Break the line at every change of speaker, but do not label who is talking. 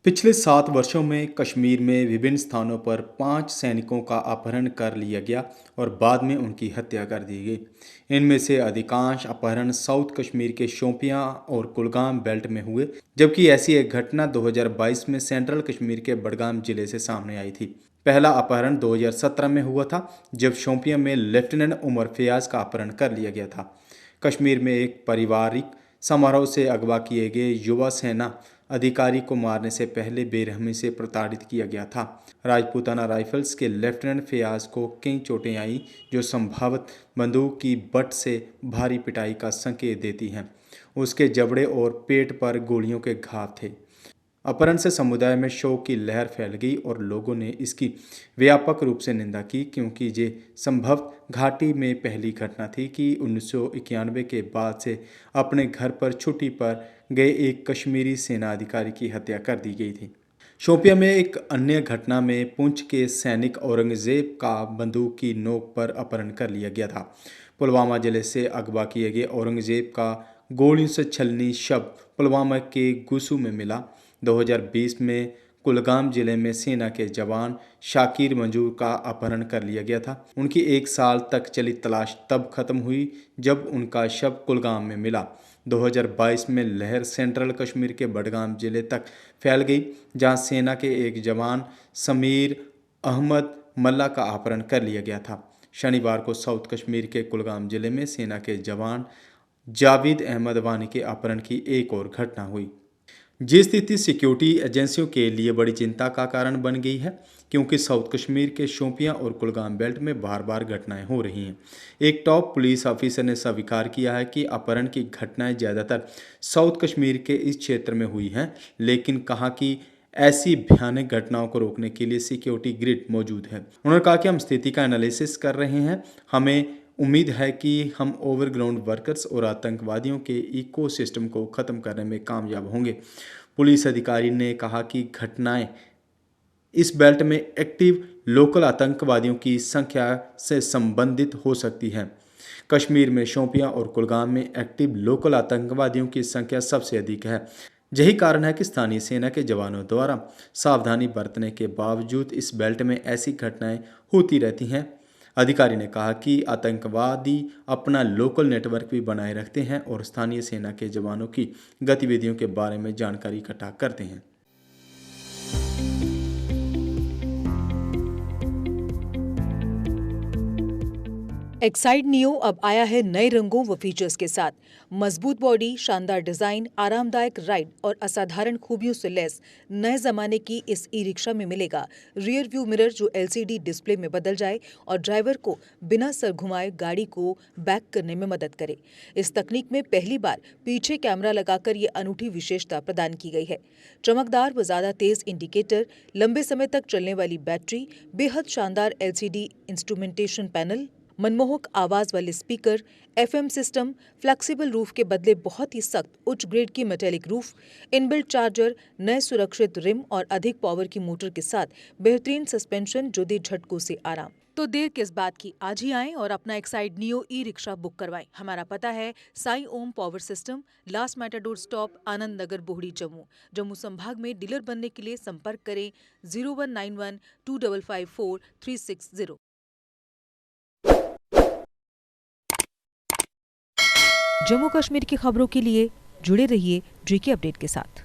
पिछले 7 वर्षों में कश्मीर में विभिन्न स्थानों पर 5 सैनिकों का अपहरण कर लिया गया और बाद में उनकी हत्या कर दी गई। इनमें से अधिकांश अपहरण साउथ कश्मीर के शोपियां और कुलगाम बेल्ट में हुए, जबकि ऐसी एक घटना 2022 में सेंट्रल कश्मीर के बडगाम जिले से सामने आई थी। पहला अपहरण 2017 में हुआ था, जब शोपियां में लेफ्टिनेंट उमर फयाज का अपहरण कर लिया गया था। कश्मीर में एक पारिवारिक समारोह से अगवा किए गए युवा सेना अधिकारी को मारने से पहले बेरहमी से प्रताड़ित किया गया था। राजपूताना राइफल्स के लेफ्टिनेंट फयाज को कई चोटें आईं, जो संभवत बंदूक की बट से भारी पिटाई का संकेत देती हैं। उसके जबड़े और पेट पर गोलियों के घाव थे। अपहरण से समुदाय में शोक की लहर फैल गई और लोगों ने इसकी व्यापक रूप से निंदा की, क्योंकि ये संभव घाटी में पहली घटना थी कि 1991 के बाद से अपने घर पर छुट्टी पर गए एक कश्मीरी सेना अधिकारी की हत्या कर दी गई थी। शोपिया में एक अन्य घटना में पुंछ के सैनिक औरंगजेब का बंदूक की नोक पर अपहरण कर लिया गया था। पुलवामा जिले से अगवा किए गए औरंगजेब का गोलियों से छलनी शव पुलवामा के गुसू में मिला। 2020 में कुलगाम जिले में सेना के जवान शाकिर मंजूर का अपहरण कर लिया गया था। उनकी 1 साल तक चली तलाश तब खत्म हुई जब उनका शव कुलगाम में मिला। 2022 में लहर सेंट्रल कश्मीर के बडगाम जिले तक फैल गई, जहां सेना के एक जवान समीर अहमद मल्ला का अपहरण कर लिया गया था। शनिवार को साउथ कश्मीर के कुलगाम जिले में सेना के जवान जावेद अहमद वानी के अपहरण की एक और घटना हुई। ये स्थिति सिक्योरिटी एजेंसियों के लिए बड़ी चिंता का कारण बन गई है, क्योंकि साउथ कश्मीर के शोपियां और कुलगाम बेल्ट में बार बार घटनाएं हो रही हैं। एक टॉप पुलिस ऑफिसर ने स्वीकार किया है कि अपहरण की घटनाएं ज़्यादातर साउथ कश्मीर के इस क्षेत्र में हुई हैं, लेकिन कहा कि ऐसी भयानक घटनाओं को रोकने के लिए सिक्योरिटी ग्रिड मौजूद है। उन्होंने कहा कि हम स्थिति का एनालिसिस कर रहे हैं। हमें उम्मीद है कि हम ओवरग्राउंड वर्कर्स और आतंकवादियों के इकोसिस्टम को ख़त्म करने में कामयाब होंगे। पुलिस अधिकारी ने कहा कि घटनाएं इस बेल्ट में एक्टिव लोकल आतंकवादियों की संख्या से संबंधित हो सकती हैं। कश्मीर में शोपियां और कुलगाम में एक्टिव लोकल आतंकवादियों की संख्या सबसे अधिक है। यही कारण है कि स्थानीय सेना के जवानों द्वारा सावधानी बरतने के बावजूद इस बेल्ट में ऐसी घटनाएं होती रहती हैं। अधिकारी ने कहा कि आतंकवादी अपना लोकल नेटवर्क भी बनाए रखते हैं और स्थानीय सेना के जवानों की गतिविधियों के बारे में जानकारी इकट्ठा करते हैं।
एक्साइड नियो अब आया है नए रंगों व फीचर्स के साथ। मजबूत बॉडी, शानदार डिजाइन, आरामदायक राइड और असाधारण खूबियों से लैस नए जमाने की इस ई रिक्शा में मिलेगा रियर व्यू मिरर, जो LCD डिस्प्ले में बदल जाए और ड्राइवर को बिना सर घुमाए गाड़ी को बैक करने में मदद करे। इस तकनीक में पहली बार पीछे कैमरा लगाकर ये अनूठी विशेषता प्रदान की गई है। चमकदार व ज्यादा तेज इंडिकेटर, लंबे समय तक चलने वाली बैटरी, बेहद शानदार LCD इंस्ट्रूमेंटेशन पैनल, मनमोहक आवाज वाले speaker, FM system, flexible roof के बदले बहुत ही सख्त उच्च ग्रेड की मेटेलिक रूफ, इनबिल्ट चार्जर, नए सुरक्षित रिम और अधिक पावर की मोटर के साथ बेहतरीन सस्पेंशन, जो दे झटकों से आराम। तो देर किस बात की, आज ही आएं और अपना Exide Neo E rickshaw book करवाएं। हमारा पता है Sai Om power system, last matador stop, Anand Nagar, Bohri, Jammu. Jammu संभाग में डीलर बनने के लिए संपर्क करें 0191 2554 360। जम्मू कश्मीर की खबरों के लिए जुड़े रहिए GK अपडेट के साथ।